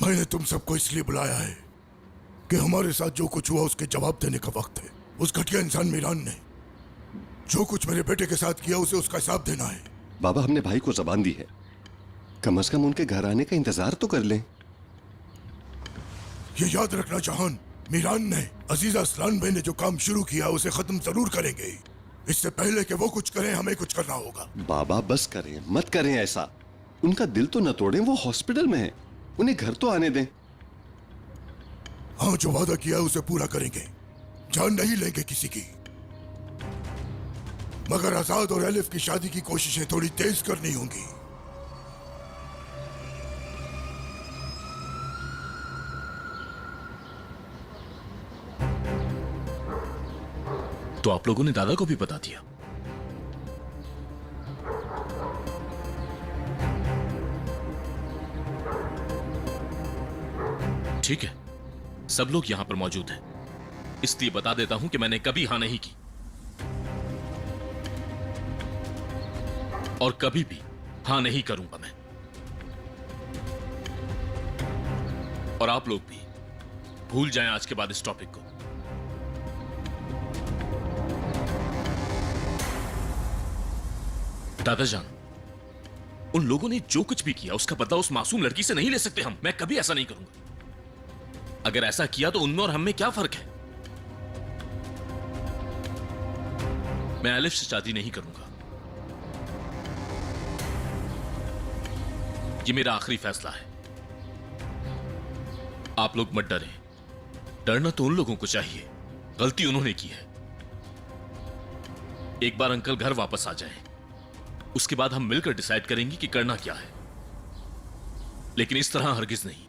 मैंने तुम सबको इसलिए बुलाया है कि हमारे साथ जो कुछ हुआ उसके जवाब देने का वक्त है। उस घटिया इंसान मीरान ने जो कुछ मेरे बेटे के साथ किया उसे उसका हिसाब देना है। बाबा, हमने भाई को जबान दी है, कम से कम उनके घर आने का इंतजार तो कर लें। ये याद रखना जहान, मीरान ने अजीजा असलान भाई ने जो काम शुरू किया उसे खत्म जरूर करेंगे। इससे पहले कि वो कुछ करें हमें कुछ करना होगा। बाबा बस करें, मत करें ऐसा। उनका दिल तो न तोड़ें, वो हॉस्पिटल में है, उन्हें घर तो आने दें। हाँ, जो वादा किया उसे पूरा करेंगे, जान नहीं लेंगे किसी की। मगर आजाद और एलिफ की शादी की कोशिशें थोड़ी तेज करनी होंगी। तो आप लोगों ने दादा को भी बता दिया? ठीक है, सब लोग यहां पर मौजूद हैं, इसलिए बता देता हूं कि मैंने कभी हां नहीं की और कभी भी हां नहीं करूंगा मैं। और आप लोग भी भूल जाएं आज के बाद इस टॉपिक को। दादाजान, उन लोगों ने जो कुछ भी किया उसका बदला उस मासूम लड़की से नहीं ले सकते हम। मैं कभी ऐसा नहीं करूंगा। अगर ऐसा किया तो उनमें और हम में क्या फर्क है? मैं एलिफ से शादी नहीं करूंगा। ये मेरा आखिरी फैसला है। आप लोग मत डरें। डरना तो उन लोगों को चाहिए, गलती उन्होंने की है। एक बार अंकल घर वापस आ जाएं, उसके बाद हम मिलकर डिसाइड करेंगे कि करना क्या है, लेकिन इस तरह हरगिज नहीं।